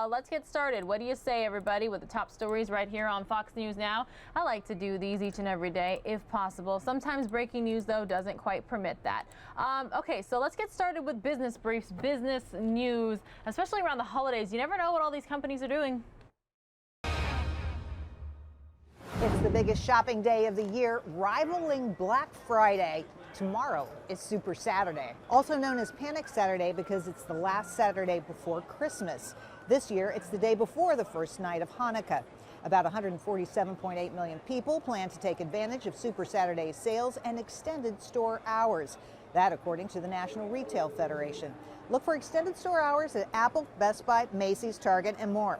let's get started. What do you say, everybody, with the top stories right here on Fox News Now? I like to do these each and every day if possible. Sometimes breaking news, though, doesn't quite permit that. Okay, so let's get started with business briefs, business news, especially around the holidays. You never know what all these companies are doing. It's the biggest shopping day of the year, rivaling Black Friday. Tomorrow is Super Saturday, also known as Panic Saturday because it's the last Saturday before Christmas. This year, it's the day before the first night of Hanukkah. About 147.8 million people plan to take advantage of Super Saturday sales and extended store hours. That, according to the National Retail Federation. Look for extended store hours at Apple, Best Buy, Macy's, Target, and more.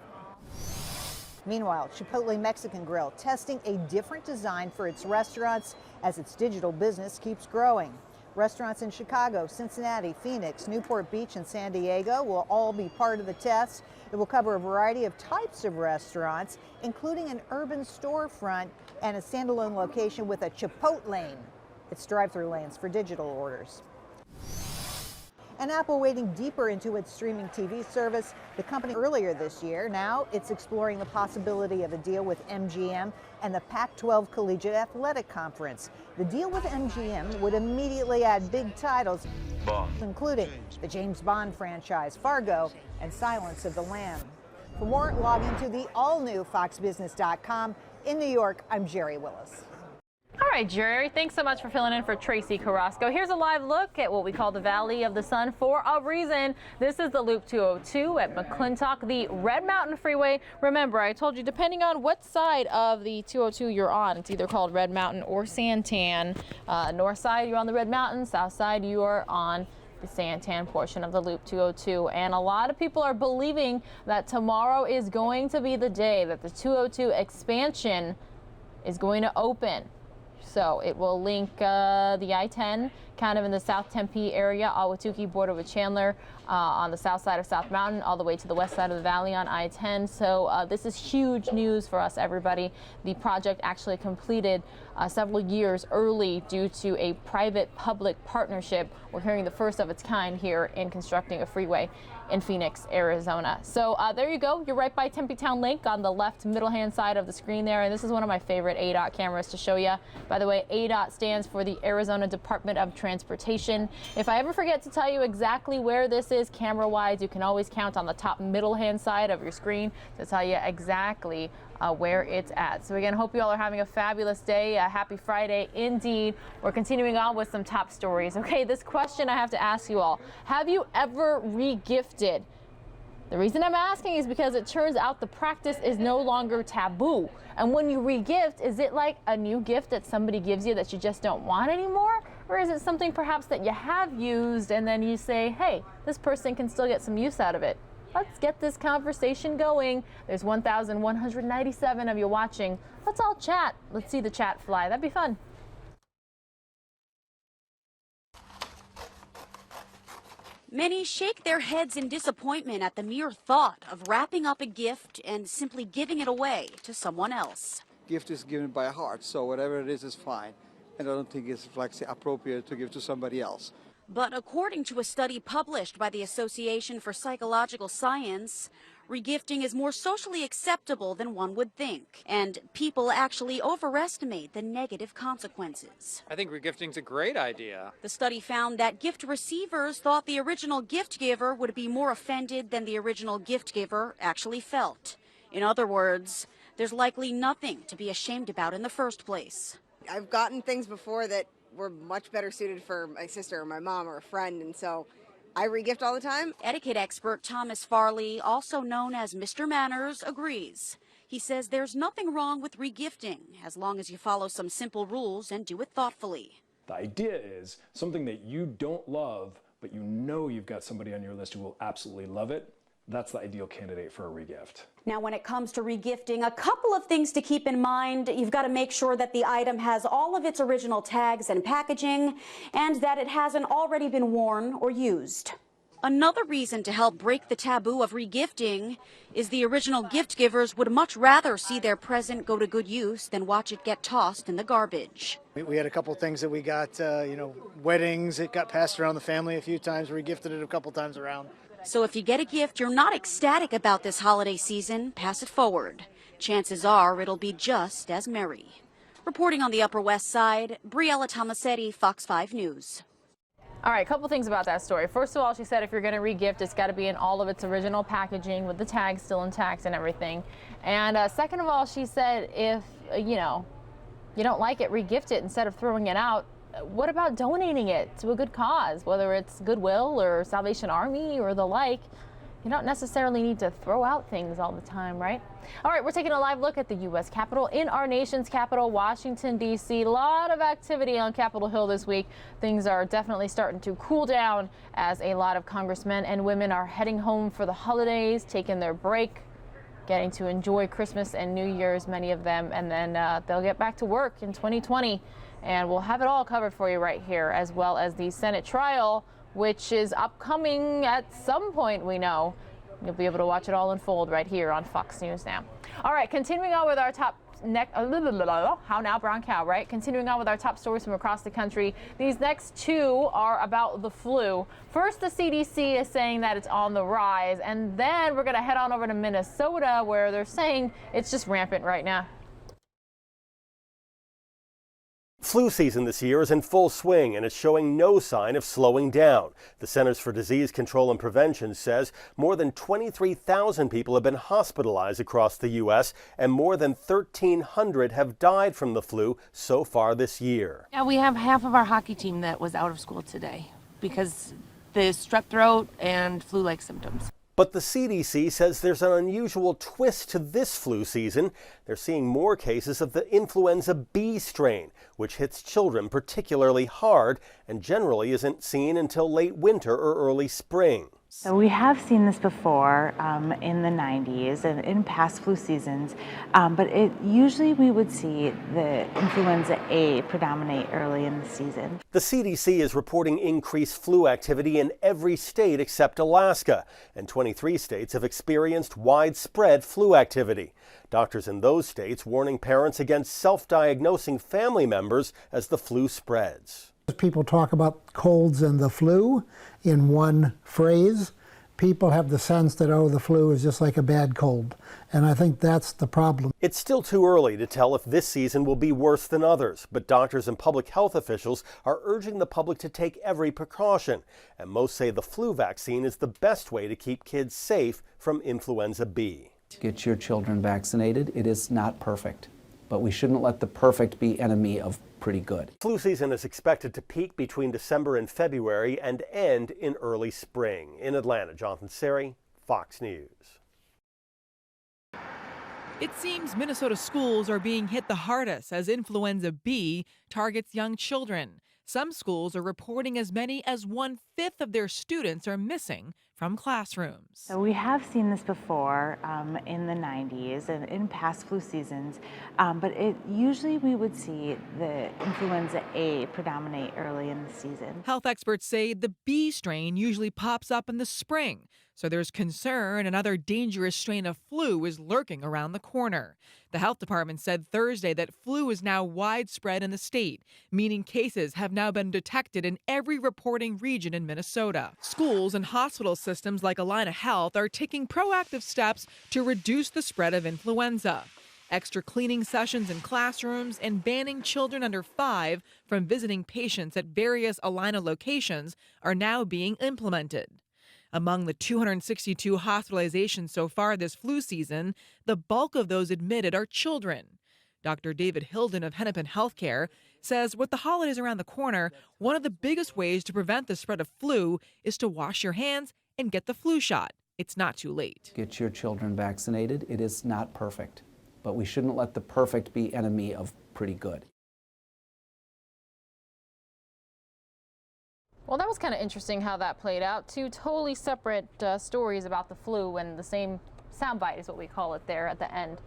Meanwhile, Chipotle Mexican Grill testing a different design for its restaurants as its digital business keeps growing. Restaurants in Chicago, Cincinnati, Phoenix, Newport Beach, and San Diego will all be part of the test. It will cover a variety of types of restaurants, including an urban storefront and a standalone location with a Chipotle lane. It's drive-through lanes for digital orders. And Apple wading deeper into its streaming TV service. The company earlier this year, now it's exploring the possibility of a deal with MGM and the Pac-12 Collegiate Athletic Conference. The deal with MGM would immediately add big titles, including the James Bond franchise, Fargo, and Silence of the Lamb. For more, log into the all-new foxbusiness.com. In New York, I'm Jerry Willis. All right, Jerry, thanks so much for filling in for Tracy Carrasco. Here's a live look at what we call the Valley of the Sun for a reason. This is the Loop 202 at McClintock, the Red Mountain Freeway. Remember, I told you, depending on what side of the 202 you're on, it's either called Red Mountain or Santan. North side, you're on the Red Mountain. South side, you are on the Santan portion of the Loop 202. And a lot of people are believing that tomorrow is going to be the day that the 202 expansion is going to open. So it will link the I-10 kind of in the South Tempe area, Ahwatukee border with Chandler on the south side of South Mountain, all the way to the west side of the valley on I-10. So this is huge news for us, everybody. The project actually completed several years early due to a private-public partnership. We're hearing the first of its kind here in constructing a freeway in Phoenix, Arizona. So there you go. You're right by Tempe Town Lake on the left middle-hand side of the screen there. And this is one of my favorite ADOT cameras to show you. By the way, ADOT stands for the Arizona Department of Transportation. If I ever forget to tell you exactly where this is camera-wise, you can always count on the top middle-hand side of your screen to tell you exactly where it's at. So again, hope you all are having a fabulous day. A happy Friday indeed. We're continuing on with some top stories. Okay, this question I have to ask you all. Have you ever re-gifted? The reason I'm asking is because it turns out the practice is no longer taboo. And when you re-gift, is it like a new gift that somebody gives you that you just don't want anymore? Or is it something perhaps that you have used and then you say, hey, this person can still get some use out of it? Let's get this conversation going. There's 1,197 of you watching. Let's all chat. Let's see the chat fly. That'd be fun. Many shake their heads in disappointment at the mere thought of wrapping up a gift and simply giving it away to someone else. Gift is given by heart, so whatever it is fine. And I don't think it's appropriate to give to somebody else. But according to a study published by the Association for Psychological Science, regifting is more socially acceptable than one would think, and people actually overestimate the negative consequences. I think regifting's a great idea. The study found that gift receivers thought the original gift giver would be more offended than the original gift giver actually felt. In other words, there's likely nothing to be ashamed about in the first place. I've gotten things before that were much better suited for my sister or my mom or a friend, and so I regift all the time. Etiquette expert Thomas Farley, also known as Mr. Manners, agrees. He says there's nothing wrong with regifting as long as you follow some simple rules and do it thoughtfully. The idea is something that you don't love, but you know you've got somebody on your list who will absolutely love it. That's the ideal candidate for a regift. Now, when it comes to regifting, a couple of things to keep in mind. You've got to make sure that the item has all of its original tags and packaging, and that it hasn't already been worn or used. Another reason to help break the taboo of regifting is the original gift givers would much rather see their present go to good use than watch it get tossed in the garbage. We had a couple things that we got, weddings. It got passed around the family a few times. We gifted it a couple times around. So if you get a gift you're not ecstatic about this holiday season, pass it forward. Chances are it'll be just as merry. Reporting on the Upper West Side, Briella Tomasetti, Fox 5 News. All right, a couple things about that story. First of all, she said if you're going to re-gift, it's got to be in all of its original packaging with the tag still intact and everything. And second of all, she said if, you don't like it, re-gift it instead of throwing it out. What about donating it to a good cause, whether it's Goodwill or Salvation Army or the like? You don't necessarily need to throw out things all the time, right? All right, we're taking a live look at the U.S. Capitol in our nation's capital, Washington, D.C. A lot of activity on Capitol Hill this week. Things are definitely starting to cool down as a lot of congressmen and women are heading home for the holidays, taking their break, getting to enjoy Christmas and New Year's, many of them, and then they'll get back to work in 2020. And we'll have it all covered for you right here, as well as the Senate trial, which is upcoming at some point, we know. You'll be able to watch it all unfold right here on Fox News now. All right, continuing on with our top how now, brown cow, right? Continuing on with our top stories from across the country. These next two are about the flu. First, the CDC is saying that it's on the rise, and then we're going to head on over to Minnesota, where they're saying it's just rampant right now. Flu season this year is in full swing and is showing no sign of slowing down. The Centers for Disease Control and Prevention says more than 23,000 people have been hospitalized across the U.S. and more than 1,300 have died from the flu so far this year. Yeah, we have half of our hockey team that was out of school today because the strep throat and flu-like symptoms. But the CDC says there's an unusual twist to this flu season. They're seeing more cases of the influenza B strain, which hits children particularly hard and generally isn't seen until late winter or early spring. So we have seen this before in the 90s and in past flu seasons, but usually we would see the influenza A predominate early in the season. The CDC is reporting increased flu activity in every state except Alaska, and 23 states have experienced widespread flu activity. Doctors in those states warning parents against self-diagnosing family members as the flu spreads. People talk about colds and the flu in one phrase. People have the sense that, oh, the flu is just like a bad cold. And I think that's the problem. It's still too early to tell if this season will be worse than others, but doctors and public health officials are urging the public to take every precaution. And most say the flu vaccine is the best way to keep kids safe from influenza B. Get your children vaccinated. It is not perfect, but we shouldn't let the perfect be enemy of pretty good. Flu season is expected to peak between December and February and end in early spring. In Atlanta, Jonathan Seri, Fox News. It seems Minnesota schools are being hit the hardest as influenza B targets young children. Some schools are reporting as many as 1/5 of their students are missing from classrooms. So we have seen this before in the 90s and in past flu seasons, but usually we would see the influenza A predominate early in the season. Health experts say the B strain usually pops up in the spring, so there's concern another dangerous strain of flu is lurking around the corner. The health department said Thursday that flu is now widespread in the state, meaning cases have now been detected in every reporting region in Minnesota. Schools and hospital systems like Allina Health are taking proactive steps to reduce the spread of influenza. Extra cleaning sessions in classrooms and banning children under 5 from visiting patients at various Allina locations are now being implemented. Among the 262 hospitalizations so far this flu season, the bulk of those admitted are children. Dr. David Hilden of Hennepin Healthcare says with the holidays around the corner, one of the biggest ways to prevent the spread of flu is to wash your hands and get the flu shot. It's not too late. Get your children vaccinated. It is not perfect, but we shouldn't let the perfect be enemy of pretty good. Well, that was kind of interesting how that played out. Two totally separate stories about the flu and the same soundbite is what we call it there at the end.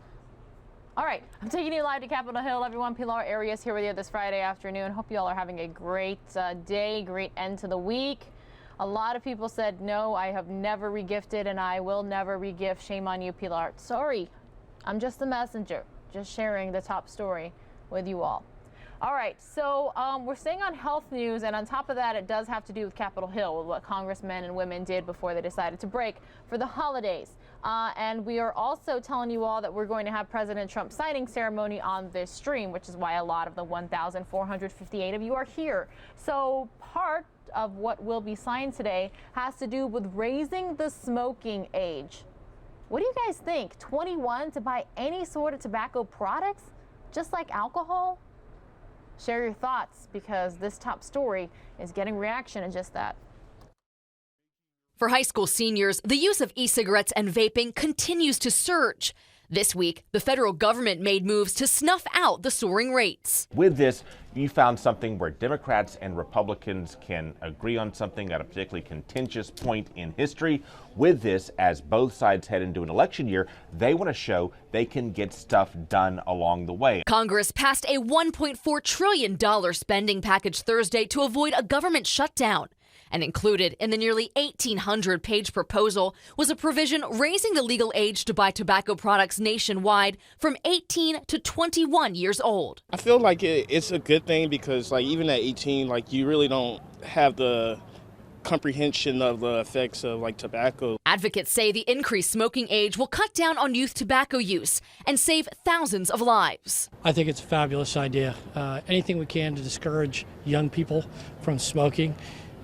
All right, I'm taking you live to Capitol Hill, everyone. Pilar Arias here with you this Friday afternoon. Hope you all are having a great day, great end to the week. A lot of people said, no, I have never regifted and I will never regift. Shame on you, Pilar. Sorry, I'm just the messenger, just sharing the top story with you all. All right, so we're staying on health news, and on top of that, it does have to do with Capitol Hill, with what congressmen and women did before they decided to break for the holidays. And we are also telling you all that we're going to have President Trump's signing ceremony on this stream, which is why a lot of the 1,458 of you are here. So part of what will be signed today has to do with raising the smoking age. What do you guys think? 21 to buy any sort of tobacco products, just like alcohol? Share your thoughts, because this top story is getting reaction in just that. For high school seniors, the use of e-cigarettes and vaping continues to surge. This week, the federal government made moves to snuff out the soaring rates. With this, you found something where Democrats and Republicans can agree on something at a particularly contentious point in history. With this, as both sides head into an election year, they want to show they can get stuff done along the way. Congress passed a $1.4 trillion spending package Thursday to avoid a government shutdown. And included in the nearly 1,800-page proposal was a provision raising the legal age to buy tobacco products nationwide from 18 to 21 years old. I feel like it's a good thing because, like, even at 18, like, you really don't have the comprehension of the effects of, like, tobacco. Advocates say the increased smoking age will cut down on youth tobacco use and save thousands of lives. I think it's a fabulous idea. Anything we can to discourage young people from smoking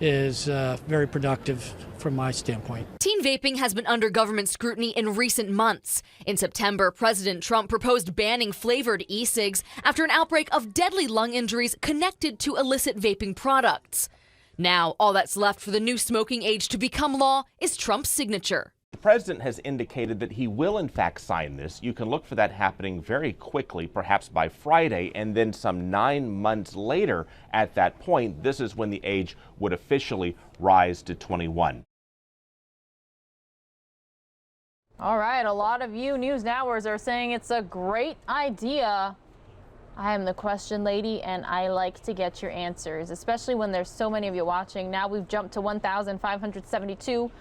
is very productive from my standpoint. Teen vaping has been under government scrutiny in recent months. In September, President Trump proposed banning flavored e-cigs after an outbreak of deadly lung injuries connected to illicit vaping products. Now, all that's left for the new smoking age to become law is Trump's signature. The president has indicated that he will in fact sign this. You can look for that happening very quickly, perhaps by Friday, and then some 9 months later at that point, this is when the age would officially rise to 21. All right, a lot of you News Nowers are saying it's a great idea. I am the question lady, and I like to get your answers, especially when there's so many of you watching. Now we've jumped to 1,572.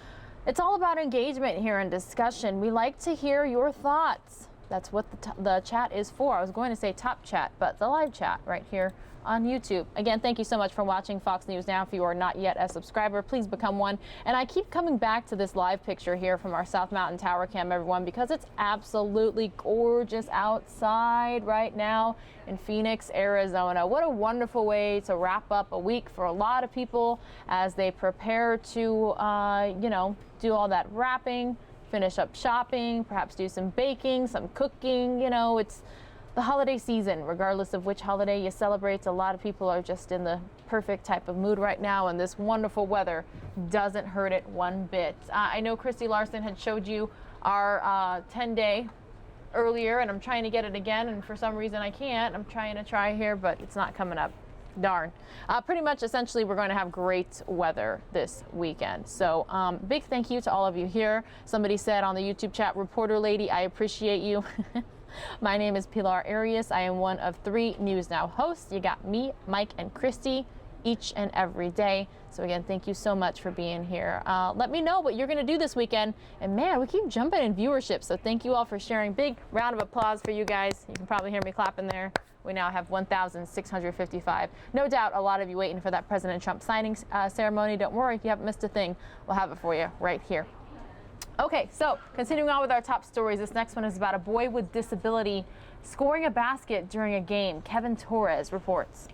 It's all about engagement here and discussion. We like to hear your thoughts. That's what the chat is for. I was going to say top chat, but the live chat right here on YouTube. Again, thank you so much for watching Fox News Now. If you are not yet a subscriber, please become one. And I keep coming back to this live picture here from our South Mountain Tower Cam, everyone, because it's absolutely gorgeous outside right now in Phoenix, Arizona. What a wonderful way to wrap up a week for a lot of people as they prepare to, you know, do all that wrapping, finish up shopping, perhaps do some baking, some cooking. You know, it's the holiday season. Regardless of which holiday you celebrate, a lot of people are just in the perfect type of mood right now, and this wonderful weather doesn't hurt it one bit. I know Christy Larson had showed you our 10-day earlier, and I'm trying to get it again, and for some reason I can't. I'm trying here, but it's not coming up. Darn. Pretty much, essentially, we're going to have great weather this weekend. So big thank you to all of you here. Somebody said on the YouTube chat, reporter lady, I appreciate you. My name is Pilar Arias. I am one of 3 News Now hosts. You got me, Mike, and Christy each and every day. So again, thank you so much for being here. Let me know what you're going to do this weekend. And man, we keep jumping in viewership. So thank you all for sharing. Big round of applause for you guys. You can probably hear me clapping there. We now have 1,655. No doubt a lot of you waiting for that President Trump signing ceremony. Don't worry, you haven't missed a thing. We'll have it for you right here. Okay, so continuing on with our top stories, this next one is about a boy with disability scoring a basket during a game. Kevin Torres reports.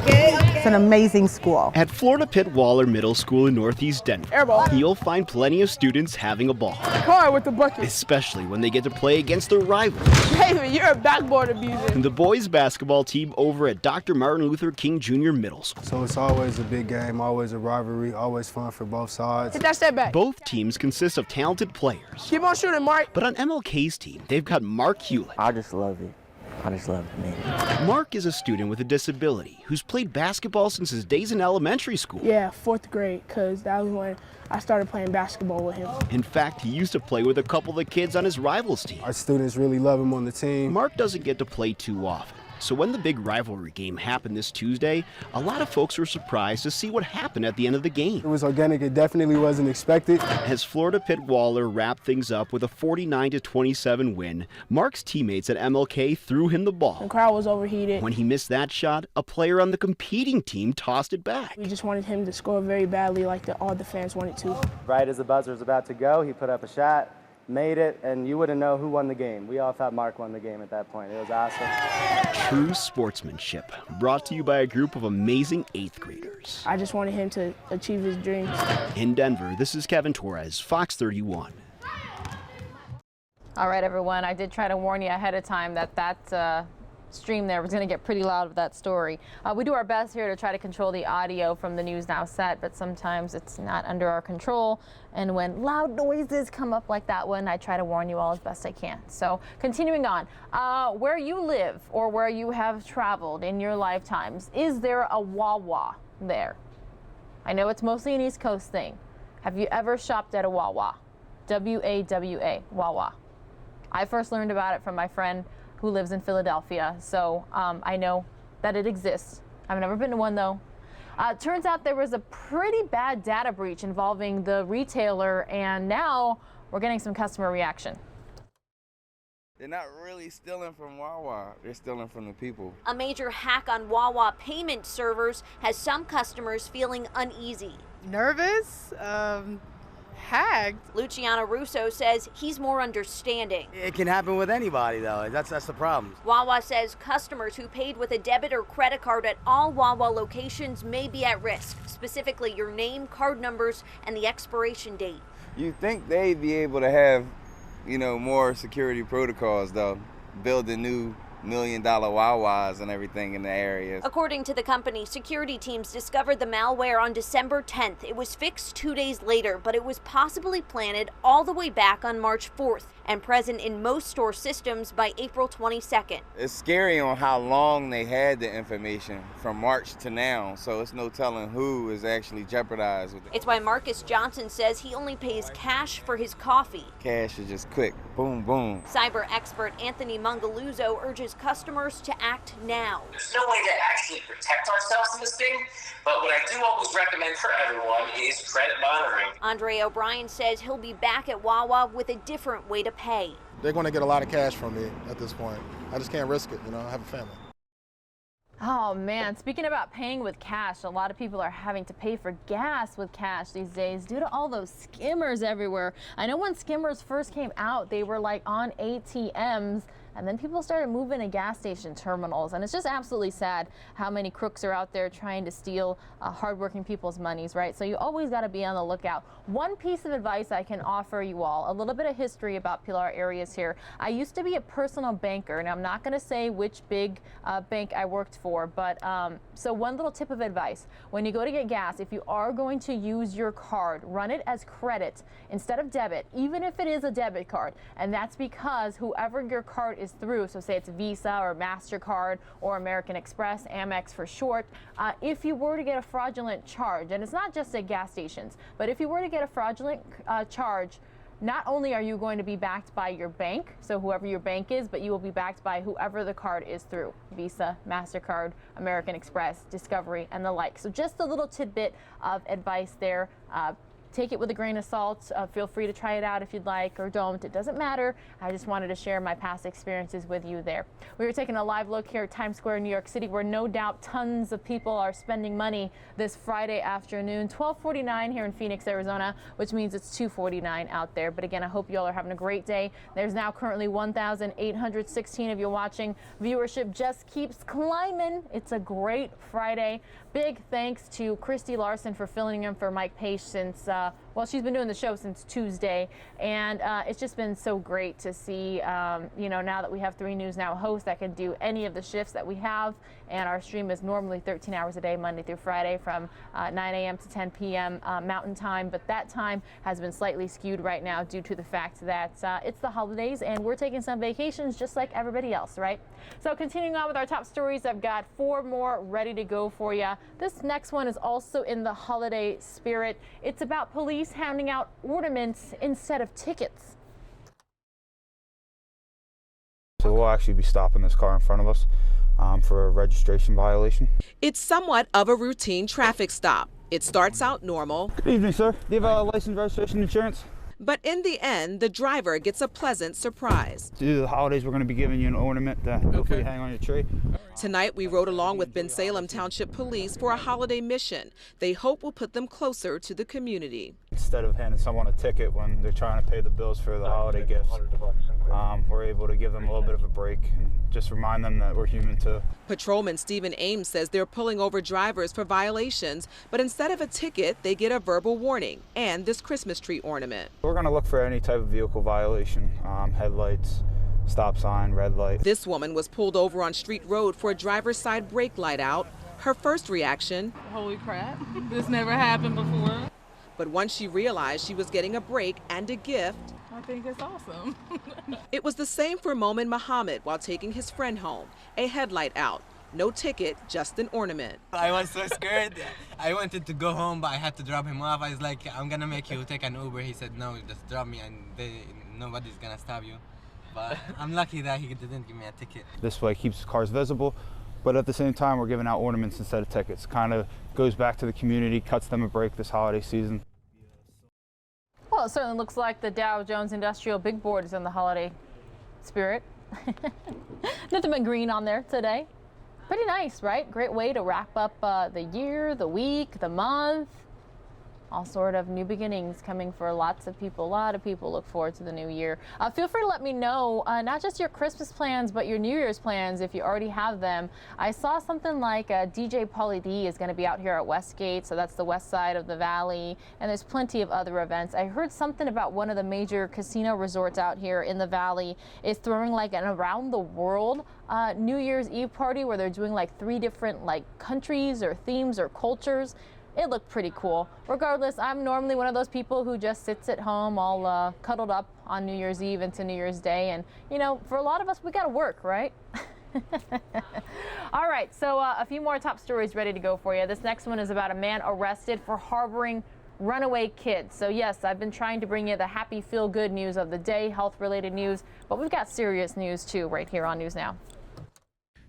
It's an amazing school. At Florida Pitt Waller Middle School in Northeast Denver, Airball. You'll find plenty of students having a ball. Car with the bucket. Especially when they get to play against their rivals. David, you're a backboard abuser. The boys basketball team over at Dr. Martin Luther King Jr. Middle School. So it's always a big game, always a rivalry, always fun for both sides. Hit that step back. Both teams consist of talented players. Keep on shooting, Mark. But on MLK's team, they've got Mark Hewlett. I just love it. I just love it, man. Mark is a student with a disability who's played basketball since his days in elementary school. Yeah, 4th grade, because that was when I started playing basketball with him. In fact, he used to play with a couple of the kids on his rivals' team. Our students really love him on the team. Mark doesn't get to play too often, So when the big rivalry game happened this Tuesday, a lot of folks were surprised to see what happened at the end of the game. It was organic. It definitely wasn't expected. As Florida Pitt Waller wrapped things up with a 49-27 win, Mark's teammates at MLK threw him the ball. The crowd was overheated. When he missed that shot, a player on the competing team tossed it back. We just wanted him to score very badly like all the fans wanted to. Right as the buzzer was about to go, he put up a shot, made it, and you wouldn't know who won the game. We all thought Mark won the game at that point. It was awesome. True sportsmanship, brought to you by a group of amazing 8th graders. I just wanted him to achieve his dreams. In Denver, this is Kevin Torres, Fox 31. All right, everyone. I did try to warn you ahead of time that stream there was going to get pretty loud with that story. We do our best here to try to control the audio from the News Now set, but sometimes it's not under our control. And when loud noises come up like that one, I try to warn you all as best I can. So continuing on, where you live or where you have traveled in your lifetimes, is there a Wawa there? I know it's mostly an East Coast thing. Have you ever shopped at a Wawa? W-A-W-A, Wawa. I first learned about it from my friend who lives in Philadelphia, so I know that it exists. I've never been to one though. Turns out there was a pretty bad data breach involving the retailer, and now we're getting some customer reaction. They're not really stealing from Wawa, they're stealing from the people. A major hack on Wawa payment servers has some customers feeling uneasy. Nervous? Hacked. Luciano Russo says he's more understanding. It can happen with anybody, though. That's the problem. Wawa says customers who paid with a debit or credit card at all Wawa locations may be at risk, specifically your name, card numbers, and the expiration date. You think they'd be able to have, more security protocols, though, building new $1 million Wawas and everything in the areas. According to the company, security teams discovered the malware on December 10th. It was fixed 2 days later, but it was possibly planted all the way back on March 4th and present in most store systems by April 22nd. It's scary on how long they had the information from March to now, so it's no telling who is actually jeopardized with it. It's why Marcus Johnson says he only pays cash for his coffee. Cash is just quick, boom, boom. Cyber expert Anthony Mangaluzzo urges customers to act now. There's no way to actually protect ourselves in this thing, but what I do always recommend for everyone is credit monitoring. Andre O'Brien says he'll be back at Wawa with a different way to pay. They're going to get a lot of cash from me at this point. I just can't risk it, I have a family. Oh man, speaking about paying with cash, a lot of people are having to pay for gas with cash these days due to all those skimmers everywhere. I know when skimmers first came out, they were like on ATMs, and then people started moving to gas station terminals, and it's just absolutely sad how many crooks are out there trying to steal hardworking people's monies, right? So you always got to be on the lookout. One piece of advice I can offer you all, a little bit of history about Pilar areas here. I used to be a personal banker, and I'm not going to say which big bank I worked for, but so one little tip of advice. When you go to get gas, if you are going to use your card, run it as credit instead of debit, even if it is a debit card. And that's because whoever your card is through, so say it's Visa or MasterCard or American Express, Amex for short, if you were to get a fraudulent charge, and it's not just at gas stations, but if you were to get a fraudulent charge, not only are you going to be backed by your bank, so whoever your bank is, but you will be backed by whoever the card is through, Visa, MasterCard, American Express, Discovery, and the like. So just a little tidbit of advice there. Take it with a grain of salt. Feel free to try it out if you'd like, or don't. It doesn't matter. I just wanted to share my past experiences with you there. We were taking a live look here at Times Square, New York City, where no doubt tons of people are spending money this Friday afternoon. 12:49 here in Phoenix, Arizona, which means it's 2:49 out there. But again, I hope you all are having a great day. There's now currently 1,816 of you watching. Viewership just keeps climbing. It's a great Friday. Big thanks to Christy Larson for filling in for Mike Page since, well, she's been doing the show since Tuesday, and it's just been so great to see, now that we have 3 News Now hosts that can do any of the shifts that we have, and our stream is normally 13 hours a day, Monday through Friday, from 9 a.m. to 10 p.m. Mountain Time, but that time has been slightly skewed right now due to the fact that it's the holidays, and we're taking some vacations just like everybody else, right? So continuing on with our top stories, I've got 4 more ready to go for you. This next one is also in the holiday spirit. It's about police handing out ornaments instead of tickets. So we'll actually be stopping this car in front of us. for a registration violation. It's somewhat of a routine traffic stop. It starts out normal. Good evening, sir. Do you have a license, registration, insurance? But in the end, the driver gets a pleasant surprise. Due to the holidays, we're going to be giving you an ornament to hopefully hang on your tree. Tonight, we rode along with Bensalem Township Police for a holiday mission they hope will put them closer to the community. Instead of handing someone a ticket when they're trying to pay the bills for the holiday gifts, we're able to give them a little bit of a break and just remind them that we're human too. Patrolman Stephen Ames says they're pulling over drivers for violations, but instead of a ticket, they get a verbal warning and this Christmas tree ornament. We're going to look for any type of vehicle violation, headlights, stop sign, red light. This woman was pulled over on Street Road for a driver's side brake light out. Her first reaction, Holy crap, this never happened before. But once she realized she was getting a break and a gift, I think it's awesome. it was the same for Momin Muhammad while taking his friend home. A headlight out. No ticket, just an ornament. I was so scared. I wanted to go home, but I had to drop him off. I was like, I'm gonna make you take an Uber. He said, no, just drop me and nobody's gonna stop you. But I'm lucky that he didn't give me a ticket. This way keeps cars visible, but at the same time, we're giving out ornaments instead of tickets. Kind of goes back to the community, cuts them a break this holiday season. Well, it certainly looks like the Dow Jones Industrial Big Board is in the holiday spirit. Nothing but green on there today. Pretty nice, right? Great way to wrap up the year, the week, the month. All sort of new beginnings coming for lots of people. A lot of people look forward to the new year. Feel free to let me know, not just your Christmas plans, but your New Year's plans if you already have them. I saw something like DJ Pauly D is going to be out here at Westgate, so that's the west side of the valley, and there's plenty of other events. I heard something about one of the major casino resorts out here in the valley is throwing like an around the world New Year's Eve party where they're doing like 3 different like countries or themes or cultures. It looked pretty cool. Regardless, I'm normally one of those people who just sits at home all cuddled up on New Year's Eve into New Year's Day. And, you know, for a lot of us, we got to work, right? All right, so a few more top stories ready to go for you. This next one is about a man arrested for harboring runaway kids. So, yes, I've been trying to bring you the happy, feel-good news of the day, health-related news, but we've got serious news, too, right here on News Now.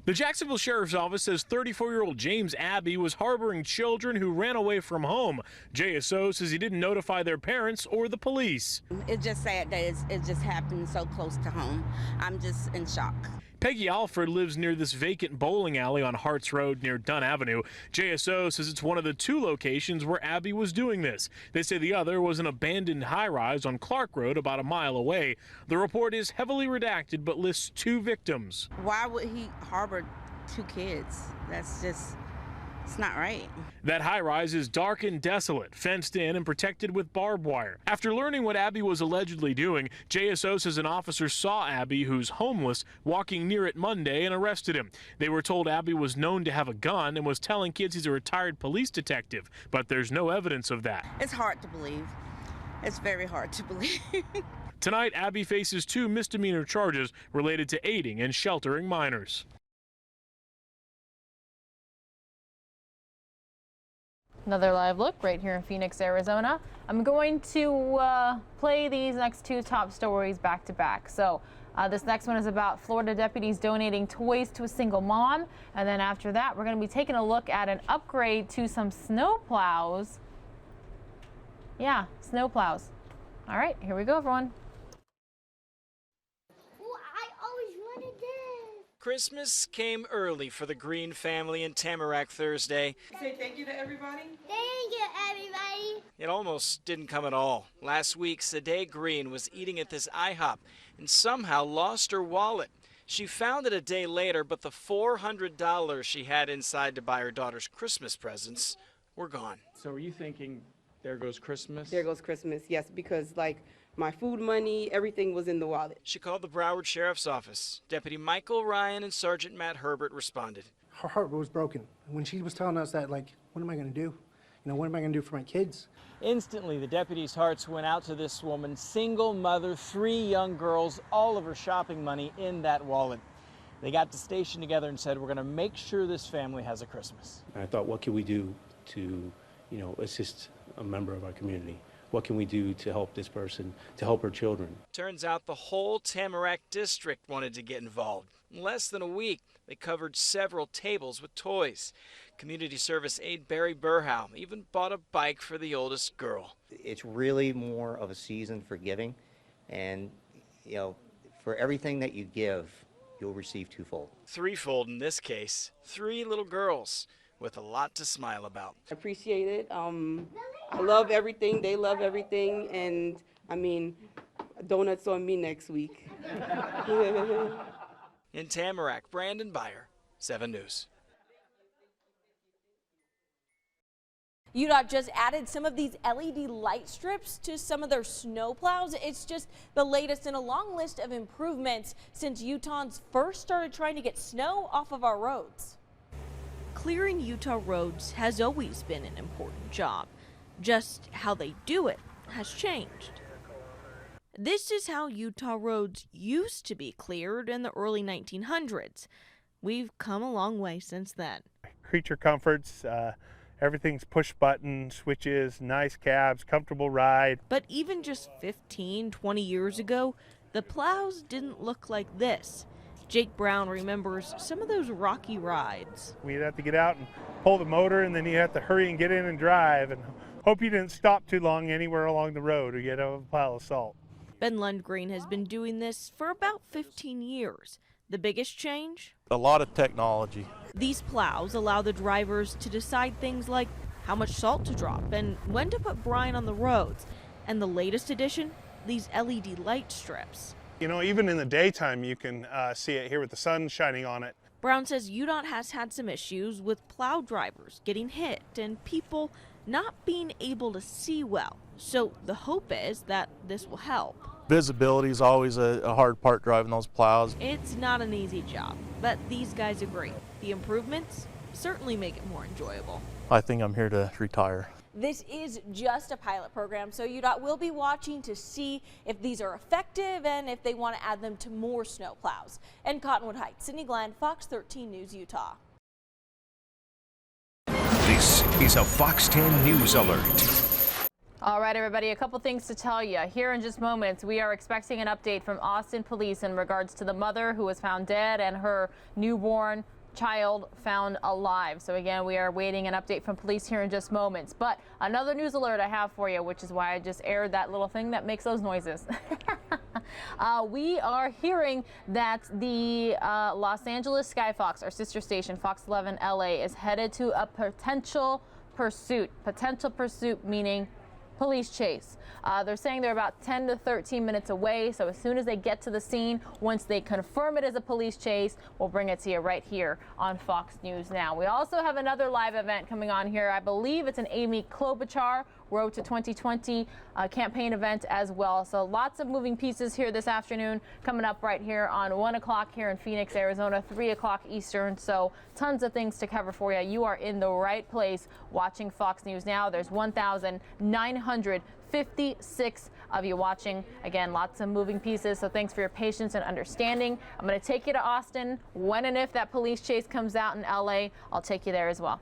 The Jacksonville Sheriff's Office says 34-year-old James Abbey was harboring children who ran away from home. JSO says he didn't notify their parents or the police. It's just sad that it just happened so close to home. I'm just in shock. Peggy Alford lives near this vacant bowling alley on Harts Road near Dunn Avenue. JSO says it's one of the 2 locations where Abby was doing this. They say the other was an abandoned high-rise on Clark Road about a mile away. The report is heavily redacted but lists 2 victims. Why would he harbor 2 kids? That's just, it's not right. That high-rise is dark and desolate, fenced in and protected with barbed wire. After learning what Abby was allegedly doing, JSO says an officer saw Abby, who's homeless, walking near it Monday and arrested him. They were told Abby was known to have a gun and was telling kids he's a retired police detective, but there's no evidence of that. It's hard to believe. It's very hard to believe. Tonight, Abby faces 2 misdemeanor charges related to aiding and sheltering minors. Another live look right here in Phoenix, Arizona. I'm going to play these next 2 top stories back to back. So this next one is about Florida deputies donating toys to a single mom. And then after that, we're going to be taking a look at an upgrade to some snow plows. Yeah, snow plows. All right, here we go, everyone. Christmas came early for the Green family in Tamarac Thursday. Say thank you to everybody. Thank you, everybody. It almost didn't come at all. Last week, Sade Green was eating at this IHOP and somehow lost her wallet. She found it a day later, but the $400 she had inside to buy her daughter's Christmas presents were gone. So were you thinking, there goes Christmas? There goes Christmas, yes, because like my food money, everything was in the wallet. She called the Broward Sheriff's Office. Deputy Michael Ryan and Sergeant Matt Herbert responded. Her heart was broken. When she was telling us that, like, what am I going to do? You know, what am I going to do for my kids? Instantly, the deputies' hearts went out to this woman, single mother, 3 young girls, all of her shopping money in that wallet. They got the station together and said, we're going to make sure this family has a Christmas. And I thought, what can we do to, assist a member of our community what can we do to help this person, to help her children. Turns out the whole Tamarac district wanted to get involved. In less than a week, they covered several tables with toys. Community service aide Barry Burhow even bought a bike for the oldest girl. It's really more of a season for giving, and for everything that you give, you'll receive twofold. Threefold in this case. 3 little girls with a lot to smile about. I appreciate it. I love everything. They love everything. And I mean, donuts on me next week. In Tamarac, Brandon Byer, 7 News. UDOT just added some of these LED light strips to some of their snow plows. It's just the latest in a long list of improvements since Utahns first started trying to get snow off of our roads. Clearing Utah roads has always been an important job. Just how they do it has changed. This is how Utah roads used to be cleared in the early 1900s. We've come a long way since then. Creature comforts, everything's push button, switches, nice cabs, comfortable ride. But even just 15, 20 years ago, the plows didn't look like this. Jake Brown remembers some of those rocky rides. We'd have to get out and pull the motor, and then you have to hurry and get in and drive and hope you didn't stop too long anywhere along the road or get a pile of salt. Ben Lundgren has been doing this for about 15 years. The biggest change? A lot of technology. These plows allow the drivers to decide things like how much salt to drop and when to put brine on the roads. And the latest addition, these LED light strips. Even in the daytime, you can see it here with the sun shining on it. Brown says UDOT has had some issues with plow drivers getting hit and people not being able to see well. So the hope is that this will help. Visibility is always a hard part driving those plows. It's not an easy job, but these guys agree. The improvements certainly make it more enjoyable. I think I'm here to retire. This is just a pilot program, so UDOT will be watching to see if these are effective and if they want to add them to more snow plows. In Cottonwood Heights, Sydney Glenn, Fox 13 News, Utah. This is a Fox 10 News Alert. All right, everybody, a couple things to tell you. Here in just moments, we are expecting an update from Austin police in regards to the mother who was found dead and her newborn child found alive. So again, we are waiting an update from police here in just moments. But another news alert I have for you, which is why I just aired that little thing that makes those noises. We are hearing that the Los Angeles Sky Fox, our sister station, Fox 11 LA, is headed to a potential pursuit. Potential pursuit meaning police chase. They're saying they're about 10 to 13 minutes away, so as soon as they get to the scene, once they confirm it as a police chase, we'll bring it to you right here on Fox News Now. We also have another live event coming on here. I believe it's an Amy Klobuchar Road to 2020 campaign event as well. So lots of moving pieces here this afternoon coming up right here on 1 o'clock here in Phoenix, Arizona, 3 o'clock Eastern. So tons of things to cover for you. You are in the right place watching Fox News Now. There's 1,956 of you watching. Again, lots of moving pieces. So thanks for your patience and understanding. I'm going to take you to Austin. When and if that police chase comes out in LA, I'll take you there as well.